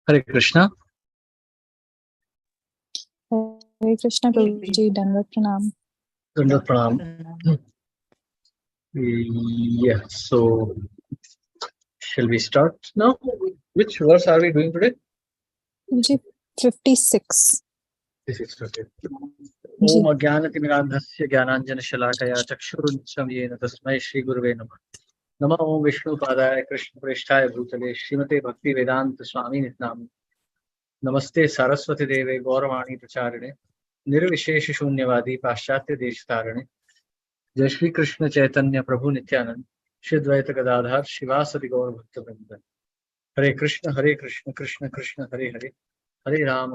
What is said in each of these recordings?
Hare Krishna. Hare Krishna Guruji, Dandavat Pranam. Dandavat Pranam. Yeah, so shall we start now? Which verse are we doing today? Guruji, 56. This is okay. Om Ajnanatirmirandhasya Jnananjanashalakaya Chakshurunmitram Yena Tasmai Shri Gurave Namah. Namah Om Vishnu Padaya Krishna Prishthaya Bhutale Srimate Bhakti Vedanta Swami Nitnam. Namaste Saraswati Deve Gauravani Pracharine Nirvishesha Shunyavadi Paschatya Deshtarine Jai Shri Krishna Chaitanya Prabhu Nityanand Shri Dvaita Gadadhar Shivasadi Gaur Bhakta Hare Krishna, Krishna Krishna, Hare Hare, Hare Ram,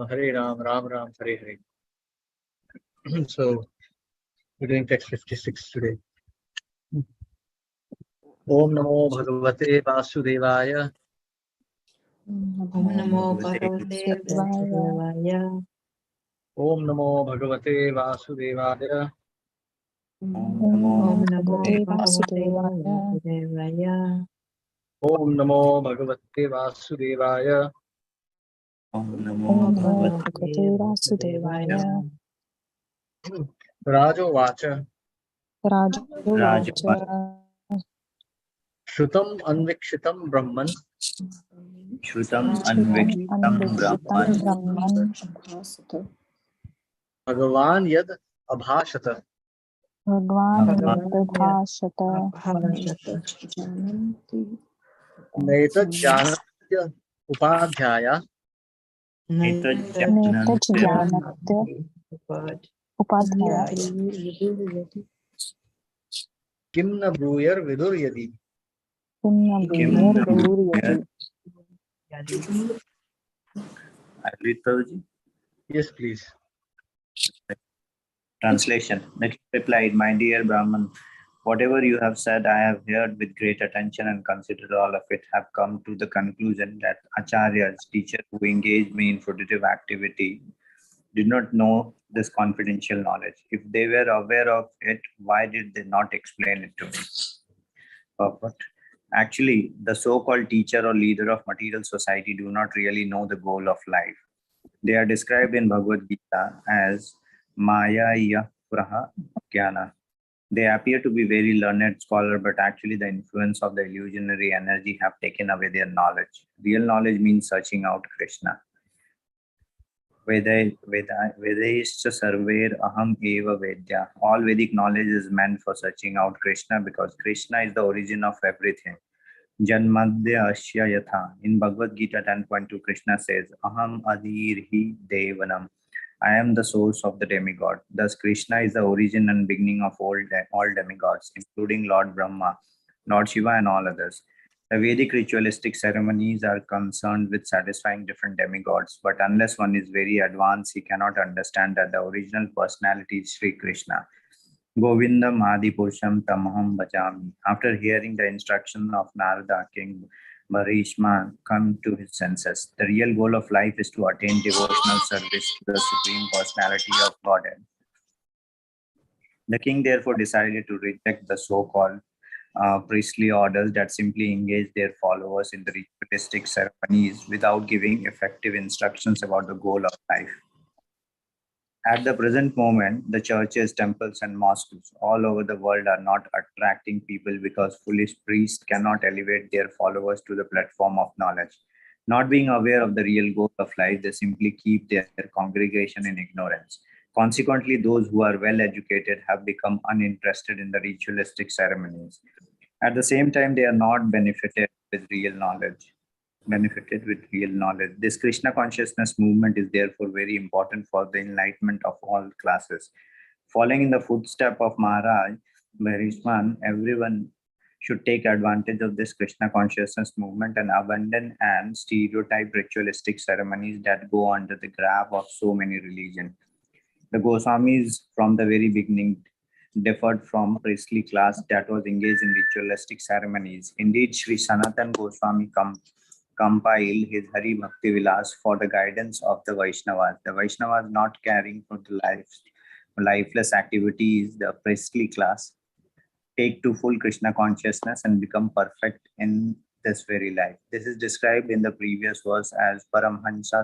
Ram Ram, Hare Hare. So, we're doing text 56 today. Om Namo Bhagavate Vasudevaya. Om Namo Bhagavate Vasudevaya. Om Namo Bhagavate Vasudevaya. Om Namo Bhagavate Vasudevaya. Om Namo Bhagavate Vasudevaya. Om Namo Bhagavate Vasudevaya. Rajo Vacha. Shrutam Anvikshitam Brahman. Shrutam Anvikshitam Brahman. Bhagavan Yad Abhashata. Netat Janatya Upadhyaya. Kimna Bruyar Vidur Yadi. I read Prabhuji? Yes, please. Translation. The king replied, "My dear Brahman, whatever you have said, I have heard with great attention and considered all of it. Have come to the conclusion that acharyas, teachers who engaged me in fruitive activity, did not know this confidential knowledge. If they were aware of it, why did they not explain it to me?" But actually, the so-called teacher or leader of material society do not really know the goal of life. They are described in Bhagavad Gita as Maya Praha Jnana. They appear to be very learned scholar, but actually the influence of the illusionary energy have taken away their knowledge. Real knowledge means searching out Krishna. Vedaischa sarver aham eva vedya. All Vedic knowledge is meant for searching out Krishna because Krishna is the origin of everything. Janmadya asya yatha. In Bhagavad Gita 10.2, Krishna says, Aham adirhi devanam. I am the source of the demigod. Thus, Krishna is the origin and beginning of all demigods, including Lord Brahma, Lord Shiva, and all others. The Vedic ritualistic ceremonies are concerned with satisfying different demigods, but unless one is very advanced, he cannot understand that the original personality is Sri Krishna. Govindam Adi Purusham Tamaham Bhajami. After hearing the instruction of Narada, King Bharishma come to his senses. The real goal of life is to attain devotional service to the Supreme Personality of Godhead. The king therefore decided to reject the so-called priestly orders that simply engage their followers in the ritualistic ceremonies without giving effective instructions about the goal of life. At the present moment, the churches, temples, and mosques all over the world are not attracting people because foolish priests cannot elevate their followers to the platform of knowledge. Not being aware of the real goal of life, they simply keep their congregation in ignorance. Consequently, those who are well educated have become uninterested in the ritualistic ceremonies. At the same time, they are not benefited with real knowledge. This Krishna consciousness movement is therefore very important for the enlightenment of all classes. Following in the footstep of Maharaj Bharishman, everyone should take advantage of this Krishna consciousness movement and abandon and stereotype ritualistic ceremonies that go under the grab of so many religions. The Goswamis from the very beginning differed from priestly class that was engaged in ritualistic ceremonies. Indeed, Sri Sanatan Goswami compiled his Hari Bhakti Vilas for the guidance of the Vaishnavas. The Vaishnavas not caring for the lifeless activities, the priestly class take to full Krishna consciousness and become perfect in this very life. This is described in the previous verse as Paramhansa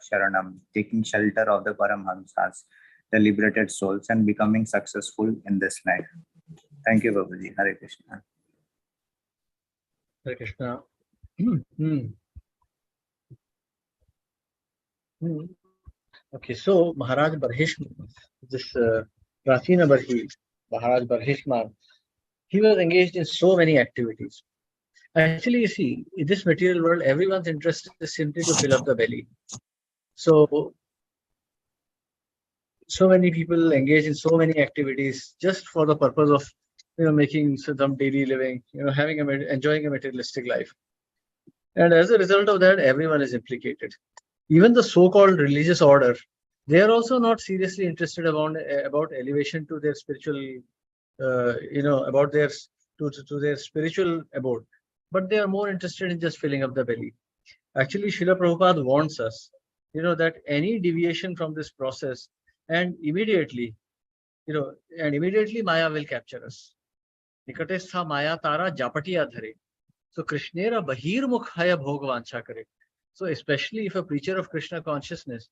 Sharanam, taking shelter of the Paramhansas, the liberated souls, and becoming successful in this life. Thank you, Babaji. Hare Krishna. Hare Krishna. Hmm. Okay, so Maharaj Barhishma, this Prachina Barhi, Maharaj Barhishma, he was engaged in so many activities. Actually, you see, in this material world, everyone's interest is simply to fill up the belly. So many people engage in so many activities just for the purpose of, making some daily living, enjoying a materialistic life. And as a result of that, everyone is implicated. Even the so-called religious order, they are also not seriously interested about elevation to their spiritual, about their to their spiritual abode, but they are more interested in just filling up the belly. Actually, Srila Prabhupada warns us, that any deviation from this process, and immediately Maya will capture us. Nikatestha Maya Tara Japatiya Dhare. So Krishnera Bahir Mukhaya Bhogvancha Kare. So especially if a preacher of Krishna consciousness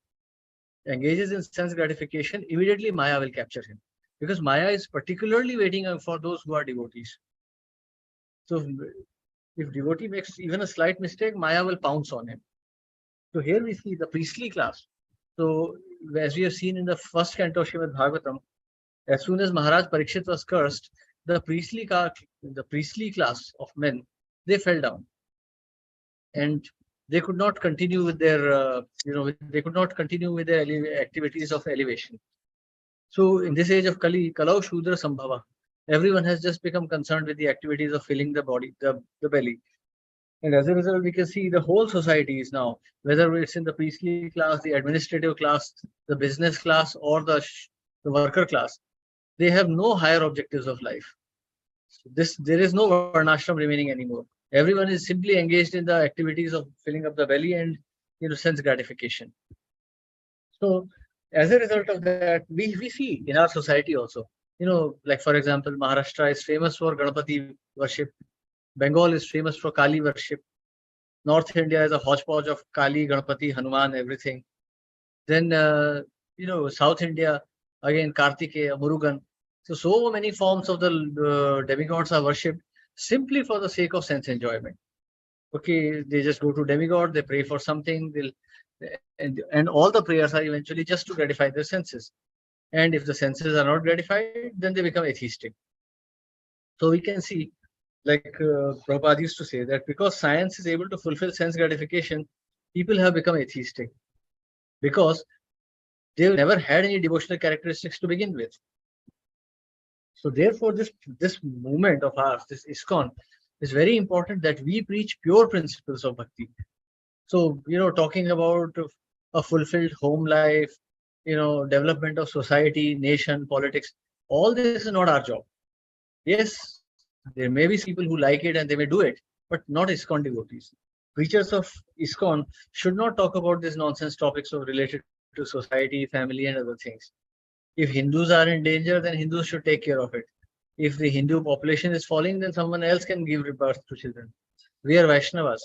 engages in sense gratification, immediately Maya will capture him. Because Maya is particularly waiting for those who are devotees. So if devotee makes even a slight mistake, Maya will pounce on him. So here we see the priestly class. So as we have seen in the first canto of Srimad Bhagavatam, as soon as Maharaj Parikshit was cursed, the priestly class of men, they fell down, and they could not continue with their activities of elevation. So in this age of Kali, Kalau Shudra Sambhava, everyone has just become concerned with the activities of filling the body, the belly. And as a result, we can see the whole society is now, whether it's in the priestly class, the administrative class, the business class, or the worker class, they have no higher objectives of life. So there is no varnashram remaining anymore. Everyone is simply engaged in the activities of filling up the belly and sense gratification. So as a result of that, we see in our society also, like for example, Maharashtra is famous for Ganapati worship. Bengal is famous for Kali worship. North India is a hodgepodge of Kali, Ganapati, Hanuman, everything. Then, South India, again, Kartikeya, Murugan. So many forms of the demigods are worshipped simply for the sake of sense enjoyment. Okay, they just go to demigod, they pray for something, and all the prayers are eventually just to gratify their senses. And if the senses are not gratified, then they become atheistic. So we can see, like Prabhupada used to say, that because science is able to fulfill sense gratification, people have become atheistic because they've never had any devotional characteristics to begin with. So therefore, this movement of ours, this ISKCON, is very important that we preach pure principles of bhakti. So, talking about a fulfilled home life, development of society, nation, politics, all this is not our job. Yes, there may be people who like it and they may do it, but not ISKCON devotees. Preachers of ISKCON should not talk about these nonsense topics related to society, family, and other things. If Hindus are in danger, then Hindus should take care of it. If the Hindu population is falling, then someone else can give birth to children. We are Vaishnavas.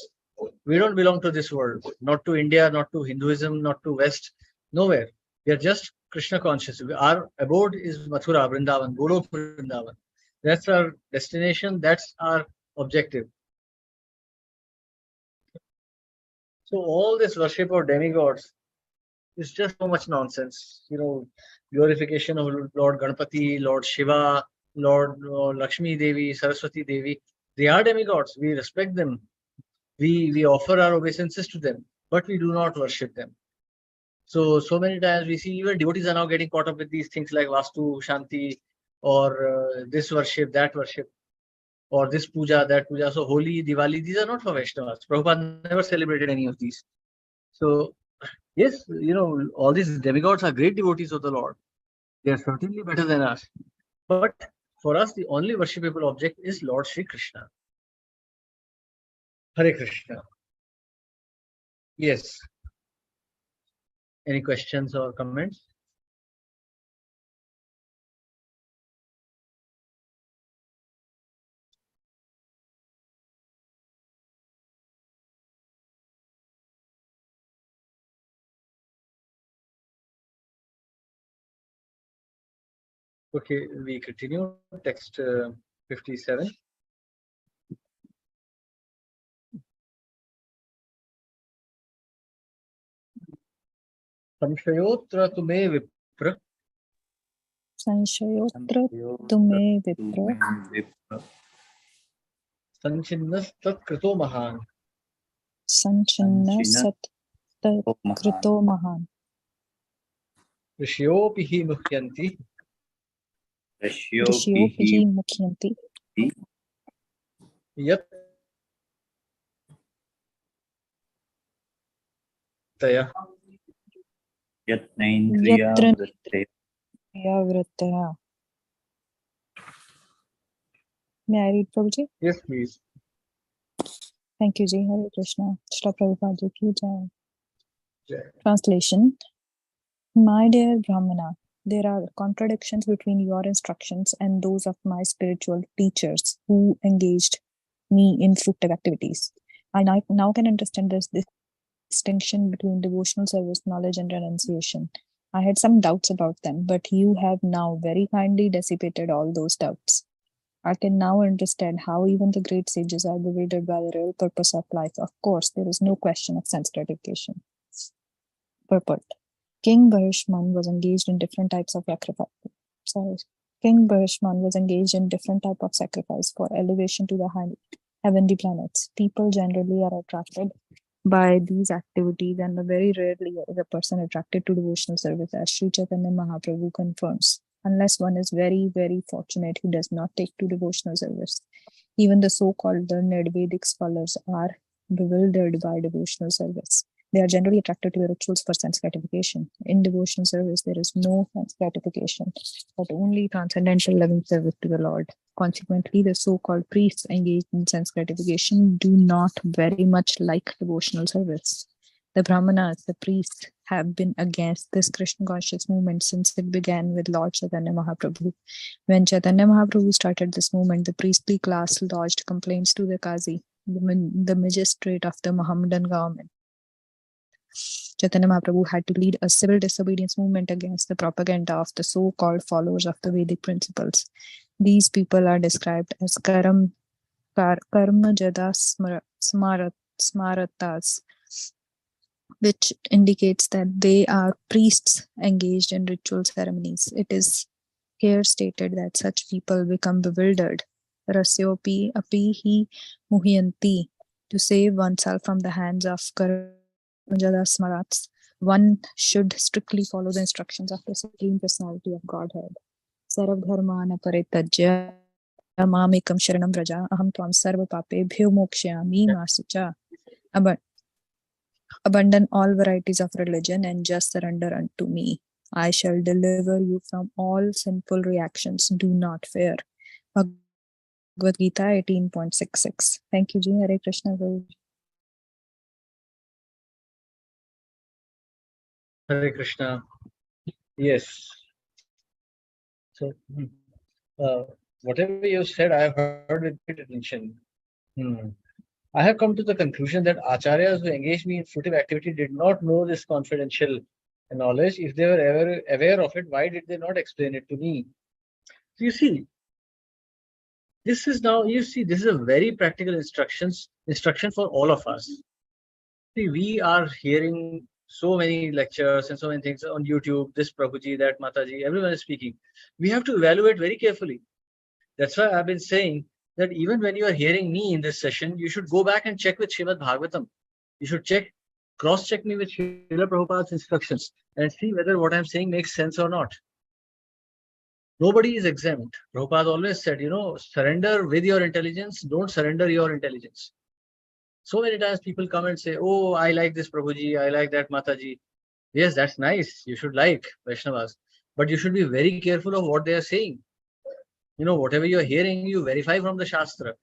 We don't belong to this world, not to India, not to Hinduism, not to West, nowhere. We are just Krishna conscious. Our abode is Mathura, Vrindavan, Golok Vrindavan. That's our destination. That's our objective. So all this worship of demigods is just so much nonsense. Glorification of Lord Ganpati, Lord Shiva, Lord Lakshmi Devi, Saraswati Devi. They are demigods. We respect them. We offer our obeisances to them, but we do not worship them. So many times we see even devotees are now getting caught up with these things like Vastu, Shanti, or this worship, that worship, or this puja, that puja. So Holi, Diwali, these are not for Vaishnavas. Prabhupada never celebrated any of these. So yes, all these demigods are great devotees of the Lord. They are certainly better than us. But for us, the only worshipable object is Lord Sri Krishna. Hare Krishna. Yes. Any questions or comments? Okay, we continue. Text 57. संशयोऽत्र तु मे विप्र संशयोऽत्र तु मे विप्र संचिन्नस्तत्कृतो महान् संचिन्न सत्कृतो महान् ऋषयोऽपि हि मुह्यन्ति ऋषयोऽपि हि मुह्यन्ति यत् तया यत्र वृत्तया. May I read, Prabhuji? Yes, please. Thank you, Ji. Hare Krishna. Shri Prabhupada Ji ki jai. Jai. Translation. My dear Brahmana, there are contradictions between your instructions and those of my spiritual teachers who engaged me in fruitive activities. I now can understand this distinction between devotional service, knowledge, and renunciation. I had some doubts about them, but you have now very kindly dissipated all those doubts. I can now understand how even the great sages are bewildered by the real purpose of life. Of course, there is no question of sense gratification. Purport. King Bharishman was engaged in different types of sacrifice. King Bharishman was engaged in different type of sacrifice for elevation to the high heavenly planets. People generally are attracted by these activities, and very rarely is a person attracted to devotional service, as Sri Chaitanya Mahaprabhu confirms, unless one is very, very fortunate who does not take to devotional service. Even the so-called learned Vedic scholars are bewildered by devotional service. They are generally attracted to the rituals for sense gratification. In devotional service, there is no sense gratification, but only transcendental loving service to the Lord. Consequently, the so-called priests engaged in sense gratification do not very much like devotional service. The Brahmanas, the priests, have been against this Krishna conscious movement since it began with Lord Chaitanya Mahaprabhu. When Chaitanya Mahaprabhu started this movement, the priestly class lodged complaints to the Qazi, the magistrate of the Mohammedan government. Chaitanya Mahaprabhu had to lead a civil disobedience movement against the propaganda of the so-called followers of the Vedic principles. These people are described as karma jada smaratas, which indicates that they are priests engaged in ritual ceremonies. It is here stated that such people become bewildered. Rasyopi api hi muhyanti. To save oneself from the hands of karma jada smarats, one should strictly follow the instructions of the Supreme Personality of Godhead. Sarv dharmana paritajya mamekam sharanam vraja aham tvam sarva papebhyo mokshayami masucha. Abandon all varieties of religion and just surrender unto me. I shall deliver you from all sinful reactions. Do not fear. Bhagavad Gita 18.66. Thank you, Ji. Hare Krishna. Hare Krishna. Yes. So, whatever you said, I have heard with great attention. I have come to the conclusion that acharyas who engaged me in fruitive activity did not know this confidential knowledge. If they were ever aware of it, why did they not explain it to me? So you see, this is a very practical instruction for all of us. See, we are hearing so many lectures and so many things on YouTube, this Prabhuji, that Mataji, everyone is speaking. We have to evaluate very carefully. That's why I've been saying that even when you are hearing me in this session, you should go back and check with Srimad Bhagavatam. You should cross-check me with Srila Prabhupada's instructions and see whether what I'm saying makes sense or not. Nobody is exempt. Prabhupada always said, surrender with your intelligence, don't surrender your intelligence. So many times people come and say, oh, I like this Prabhuji, I like that Mataji. Yes, that's nice. You should like Vaishnavas. But you should be very careful of what they are saying. Whatever you're hearing, you verify from the Shastra.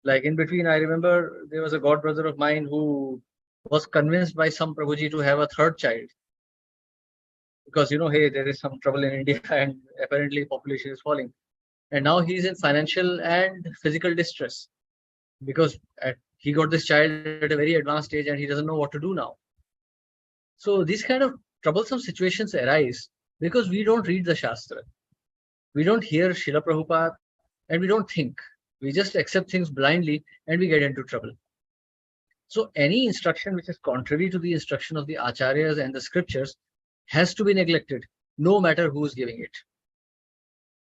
Like in between, I remember there was a god brother of mine who was convinced by some Prabhuji to have a third child. Because, hey, there is some trouble in India and apparently population is falling. And now he's in financial and physical distress. Because he got this child at a very advanced age and he doesn't know what to do now. So these kind of troublesome situations arise because we don't read the Shastra. We don't hear Srila Prabhupada and we don't think. We just accept things blindly and we get into trouble. So any instruction which is contrary to the instruction of the acharyas and the scriptures has to be neglected, no matter who is giving it.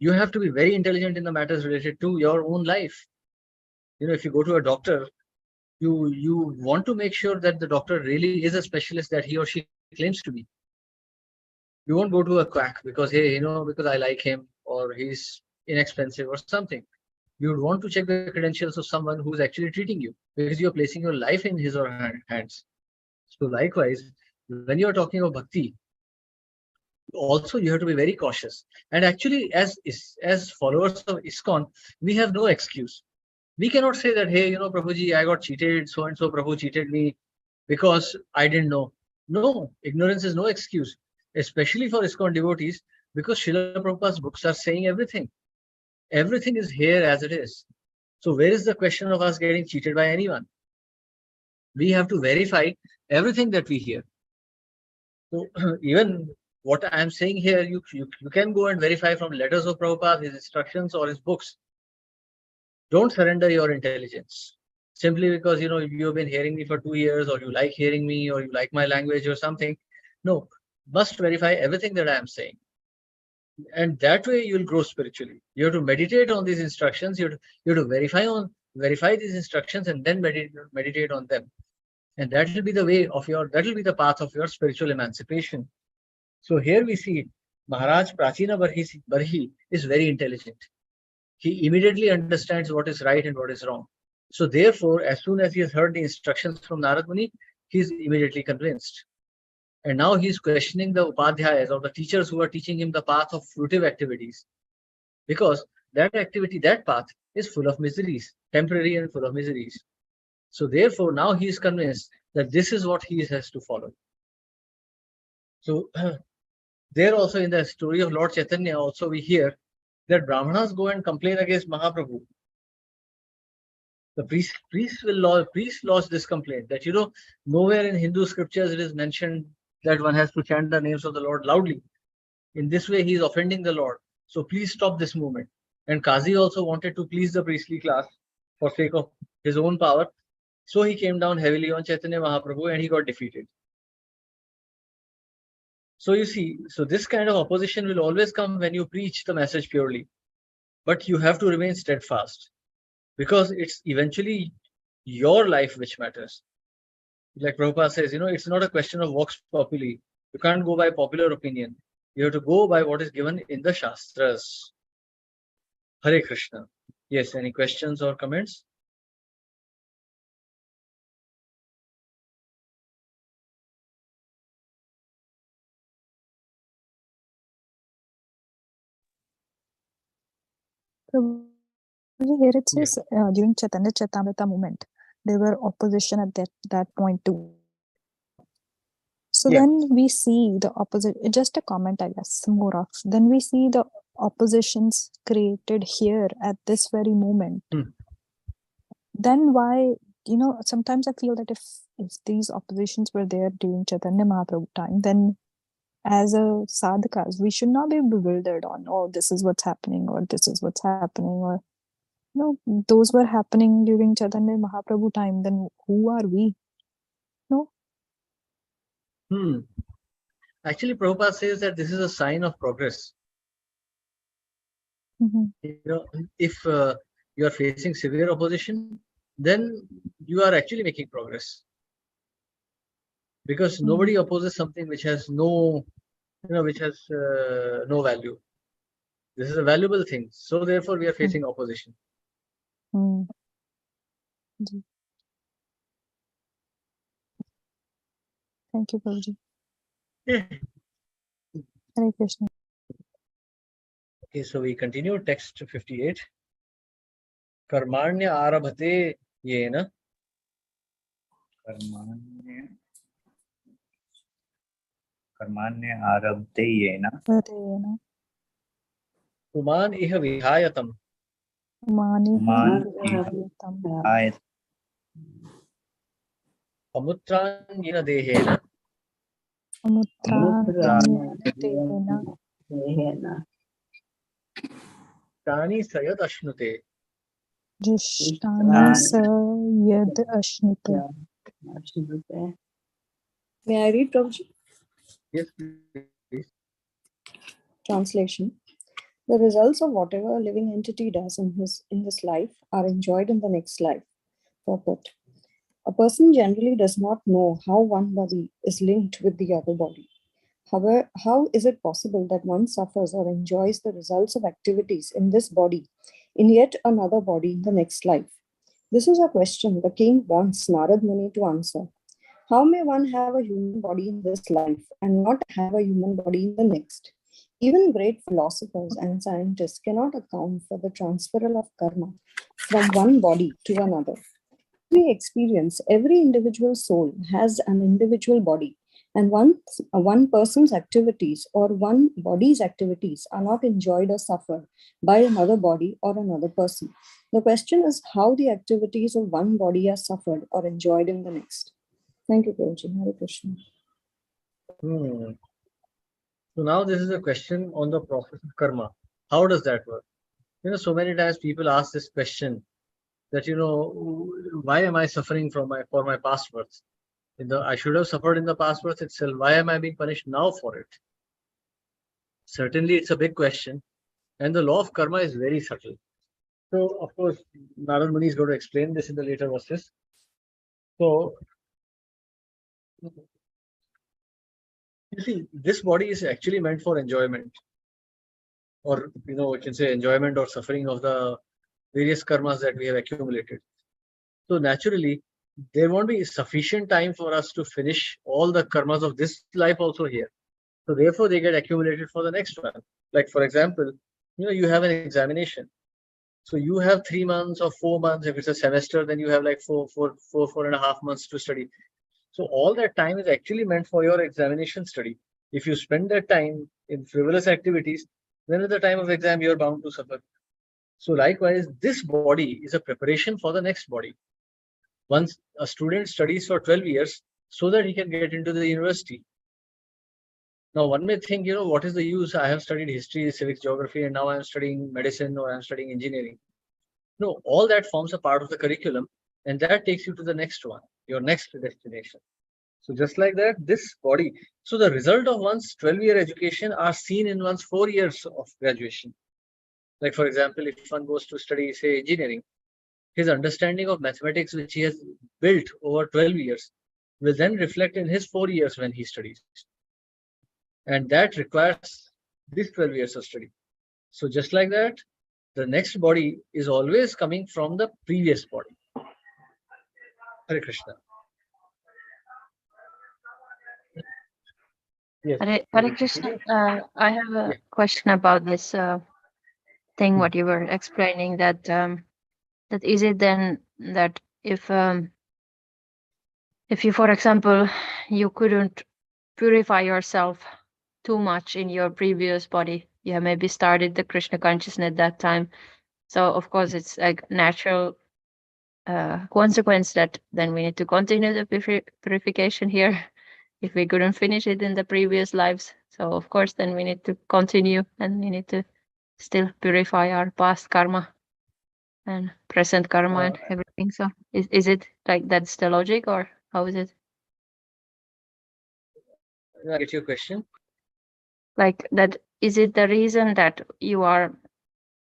You have to be very intelligent in the matters related to your own life. If you go to a doctor, you want to make sure that the doctor really is a specialist that he or she claims to be. You won't go to a quack because, hey, because I like him or he's inexpensive or something. You would want to check the credentials of someone who's actually treating you because you're placing your life in his or her hands. So likewise, when you're talking of bhakti, also you have to be very cautious. And actually, as followers of ISKCON, we have no excuse. We cannot say that, hey, Prabhuji, I got cheated, so and so Prabhu cheated me because I didn't know. No, ignorance is no excuse, especially for ISKCON devotees, because Srila Prabhupada's books are saying everything. Everything is here as it is. So where is the question of us getting cheated by anyone? We have to verify everything that we hear. So even what I'm saying here, you can go and verify from letters of Prabhupada, his instructions or his books. Don't surrender your intelligence simply because you've been hearing me for 2 years, or you like hearing me, or you like my language or something. No, must verify everything that I am saying. And that way you'll grow spiritually. You have to meditate on these instructions. You have to verify these instructions and then meditate on them. And that will be the way of that will be the path of your spiritual emancipation. So here we see Maharaj Prachina Barhi is very intelligent. He immediately understands what is right and what is wrong. So therefore, as soon as he has heard the instructions from Narad Muni, he is immediately convinced. And now he is questioning the upadhyayas or the teachers who are teaching him the path of fruitive activities. Because that path is full of miseries, temporary and full of miseries. So therefore, now he is convinced that this is what he has to follow. So there also in the story of Lord Chaitanya, also we hear that Brahmanas go and complain against Mahaprabhu. The priest lodge this complaint that, nowhere in Hindu scriptures it is mentioned that one has to chant the names of the Lord loudly. In this way, he is offending the Lord. So please stop this movement. And Kazi also wanted to please the priestly class for sake of his own power. So he came down heavily on Chaitanya Mahaprabhu and he got defeated. So you see, so this kind of opposition will always come when you preach the message purely. But you have to remain steadfast because it's eventually your life which matters. Like Prabhupada says, it's not a question of vox populi. You can't go by popular opinion. You have to go by what is given in the Shastras. Hare Krishna. Yes, any questions or comments? Here it says during Chaitanya Charitamrita movement, there were opposition at that point too. So then we see the opposite, just a comment, I guess, more of. Then we see the oppositions created here at this very moment. Then why, sometimes I feel that if these oppositions were there during Chaitanya Mahaprabhu time, then as a sadhakas, we should not be bewildered on, oh, this is what's happening, or this is what's happening, or those were happening during Chaitanya Mahaprabhu time, then who are we? No? Actually, Prabhupada says that this is a sign of progress. If you are facing severe opposition, then you are actually making progress. Because nobody opposes something which has no value. This is a valuable thing. So therefore, we are facing opposition. Thank you, Prabhuji. Hare Krishna. Okay, so we continue text 58. Karmanya arabhate yena. Karmanya arabhate yena. Uman iha vihayatam. Amutran yena dehena. Drishtani sayat ashnute. Drishtani sa yad ashnute. May I read, Prabhuji? Yes, please. Translation. The results of whatever a living entity does in this life are enjoyed in the next life. Purport. A person generally does not know how one body is linked with the other body. However, how is it possible that one suffers or enjoys the results of activities in this body in yet another body in the next life? This is a question the king wants Narad Muni to answer. How may one have a human body in this life and not have a human body in the next? Even great philosophers and scientists cannot account for the transferal of karma from one body to another. We experience, every individual soul has an individual body, and one person's activities or one body's activities are not enjoyed or suffered by another body or another person. The question is how the activities of one body are suffered or enjoyed in the next. Thank you, Prabhuji. Hare Krishna. So now this is a question on the process of karma. How does that work? So many times people ask this question that, why am I suffering for my past births? I should have suffered in the past birth itself. Why am I being punished now for it? Certainly, it's a big question. And the law of karma is very subtle. So, of course, Narad Muni is going to explain this in the later verses. So, you see, this body is actually meant for enjoyment. Or, we can say enjoyment or suffering of the various karmas that we have accumulated. So, naturally, there won't be sufficient time for us to finish all the karmas of this life also here. So therefore, they get accumulated for the next one. Like, for example, you have an examination. So you have 3 months or 4 months. If it's a semester, then you have like four and a half months to study. So all that time is actually meant for your examination study. If you spend that time in frivolous activities, then at the time of exam, you're bound to suffer. So likewise, this body is a preparation for the next body. Once a student studies for 12 years so that he can get into the university. Now, one may think, what is the use? I have studied history, civics, geography, and now I'm studying medicine or I'm studying engineering. No, all that forms a part of the curriculum, and that takes you to the next one, your next destination. So just like that, this body. So the result of one's 12-year education are seen in one's 4 years of graduation. Like, for example, if one goes to study, say, engineering, his understanding of mathematics, which he has built over 12 years, will then reflect in his 4 years when he studies. And that requires this 12 years of study. So just like that, the next body is always coming from the previous body. Hare Krishna. Yes. Hare Krishna. I have a question about this thing. What you were explaining, that is it then that if you, for example, you couldn't purify yourself too much in your previous body, you have maybe started the Krishna consciousness at that time, so of course it's like natural consequence that then we need to continue the purification here if we couldn't finish it in the previous lives. So of course then we need to continue and we need to still purify our past karma and present karma and everything. So is it like that's the logic, or how is it? I get your question. Like that, is it the reason that you are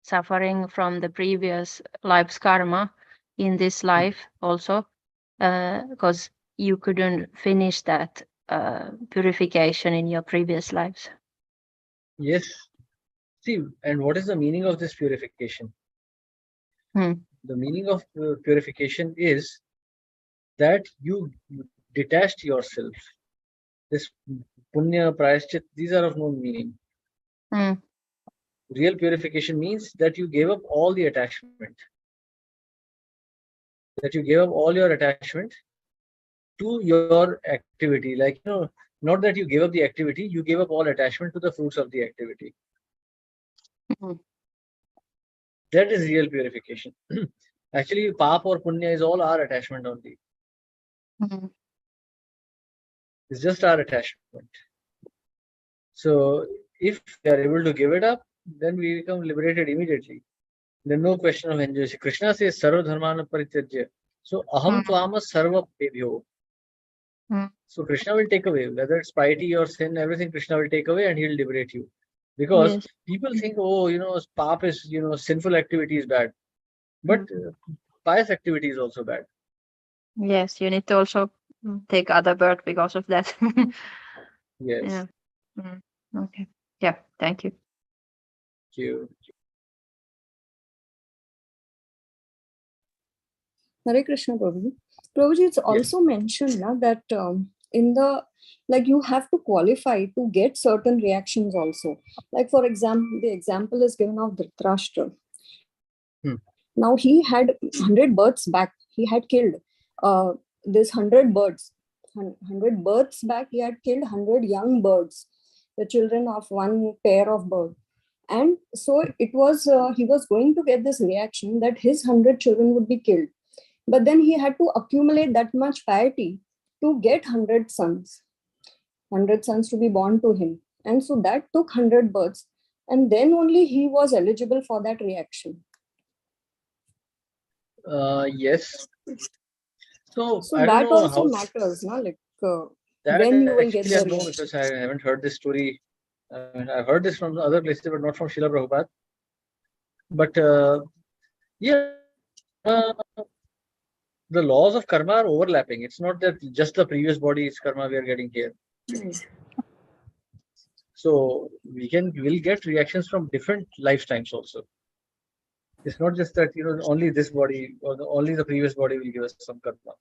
suffering from the previous life's karma in this life also, because you couldn't finish that purification in your previous lives? Yes. See, and what is the meaning of this purification? The meaning of purification is that you detached yourself. This punya, prayashchit, these are of no meaning. Real purification means that you gave up all the attachment. That you gave up all your attachment to your activity. Like, not that you gave up the activity, you gave up all attachment to the fruits of the activity. That is real purification. Actually, pap or punya is all our attachment only. It's just our attachment. So if we are able to give it up, then we become liberated immediately. There's no question of enjoying. Krishna says, Sarva Dharmana Parityajya. So, Aham Tvama Sarva Pebhyo. So, Krishna will take away, whether it's piety or sin, everything Krishna will take away and he'll liberate you. Because Yes. people think, oh, pap is, sinful activity is bad. But pious activity is also bad. Yes, you need to also take other birth because of that. Yes. Yeah. Okay. Yeah. Thank you. Thank you. Hare Krishna, Prabhuji. Prabhuji, it's also mentioned that in the, like, you have to qualify to get certain reactions also. Like, for example, the example is given of Dhritarashtra. Now, he had 100 birds back. He had killed this 100 birds. 100 birds back, he had killed 100 young birds, the children of one pair of birds. And so it was, he was going to get this reaction that his 100 children would be killed. But then he had to accumulate that much piety to get 100 sons to be born to him. And so that took 100 births. And then only he was eligible for that reaction. Yes. So I that don't know also how matters, no? Like that when you will get actually I the know, reaction. because I haven't heard this story. I've heard this from other places, but not from Srila Prabhupada. But yeah, the laws of karma are overlapping. It's not that just the previous body's karma we are getting here. So we'll get reactions from different lifetimes also. It's not just that only this body or only the previous body will give us some karma.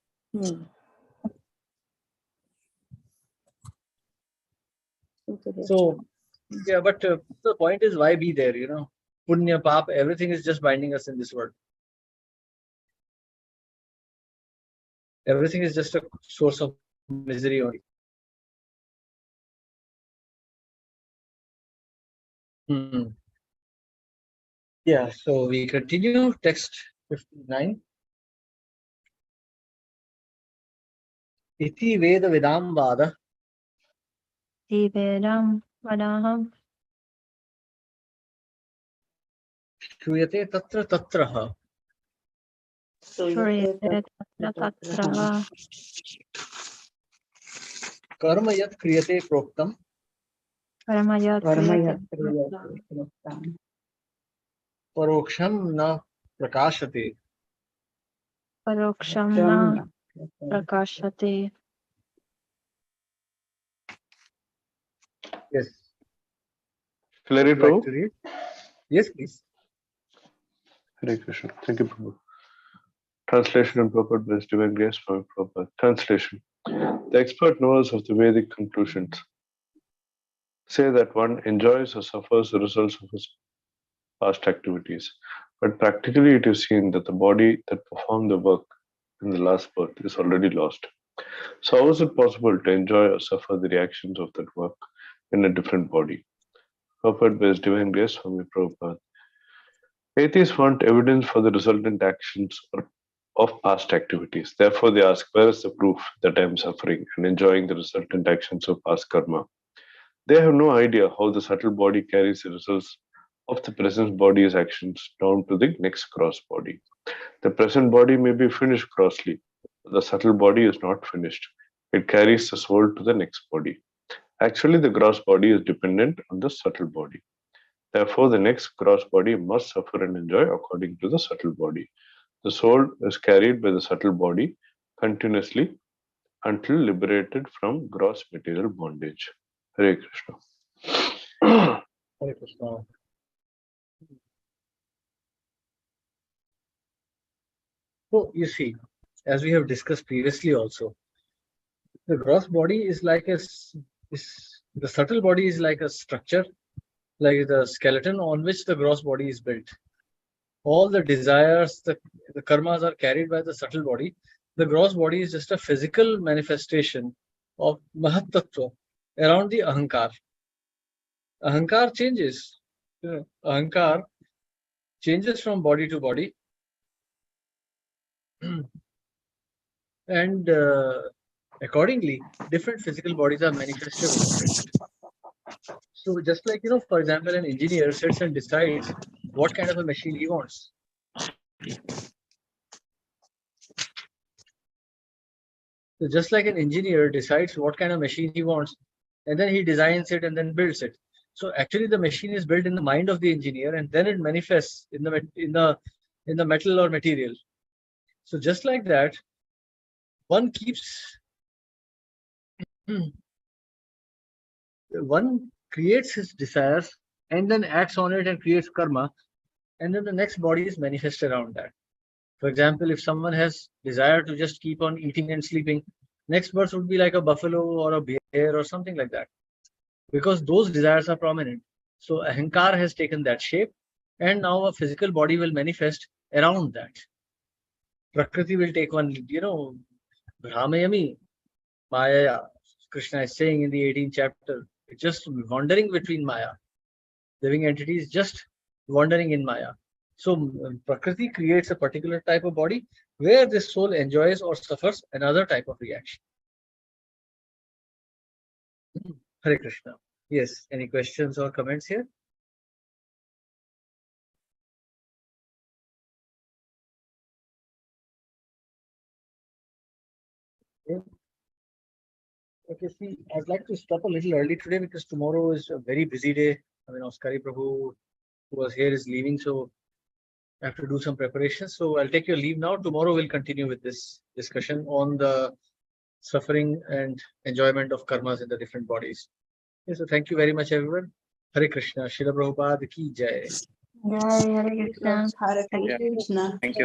So yeah, but the point is, why be there? Punya, pap, everything is just binding us in this world. Everything is just a source of misery only. Yeah, so we continue text 59. Iti Veda Vedam Vada. Iti Vedam Vadaham. Shruyate Tatra Tatraha. Shruyate Tatra Tatraha. Karma Yat Kriyate Proktam. Karma Yat Paroksham Na Prakashate. Paroksham Na Prakashate. Yes. Shall I read, Like Prabhu? to read? Yes, please. Hare Krishna. Thank you, Prabhu. Translation and purport by His Divine Grace Swami Prabhupada. Translation. The expert knowers of the Vedic conclusions say that one enjoys or suffers the results of his past activities. But practically it is seen that the body that performed the work in the last birth is already lost. So how is it possible to enjoy or suffer the reactions of that work in a different body? Purport by His Divine Grace Swami Prabhupada. Atheists want evidence for the resultant actions of past activities. Therefore, they ask, where is the proof that I am suffering and enjoying the resultant actions of past karma? They have no idea how the subtle body carries the results of the present body's actions down to the next gross body. The present body may be finished grossly, but the subtle body is not finished. It carries the soul to the next body. Actually, the gross body is dependent on the subtle body. Therefore, the next gross body must suffer and enjoy according to the subtle body. The soul is carried by the subtle body continuously until liberated from gross material bondage. Hare Krishna. Hare Krishna. So you see, as we have discussed previously also, the gross body is like the subtle body is like a structure, like the skeleton on which the gross body is built. All the desires, the karmas are carried by the subtle body. The gross body is just a physical manifestation of Mahat Tattva around the Ahankar. Ahankar changes. Ahankar changes from body to body. And accordingly, different physical bodies are manifested. So just like, for example, an engineer sits and decides what kind of a machine he wants. So just like an engineer decides what kind of machine he wants, and then he designs it and then builds it. So actually the machine is built in the mind of the engineer, and then it manifests in the metal or material. So just like that, one creates his desires and then acts on it and creates karma, and then the next body is manifested around that. For example, if someone has desire to just keep on eating and sleeping, next birth would be like a buffalo or a bear or something like that, because those desires are prominent. So ahankar has taken that shape, and now a physical body will manifest around that. Prakriti will take one, Brahmayami, Maya. Krishna is saying in the 18th chapter, it's just wandering between Maya. Living entities just wandering in Maya. So Prakriti creates a particular type of body where this soul enjoys or suffers another type of reaction. Hare Krishna. Yes, any questions or comments here? Okay, see, I'd like to stop a little early today because tomorrow is a very busy day. I mean, Oscari Prabhu, who was here, is leaving, so I have to do some preparations. So I'll take your leave now. Tomorrow we'll continue with this discussion on the suffering and enjoyment of karmas in the different bodies. Okay, so thank you very much, everyone. Hare Krishna. Srila Prabhupada ki jai. Jai Hare Krishna. Hare Krishna. Thank you.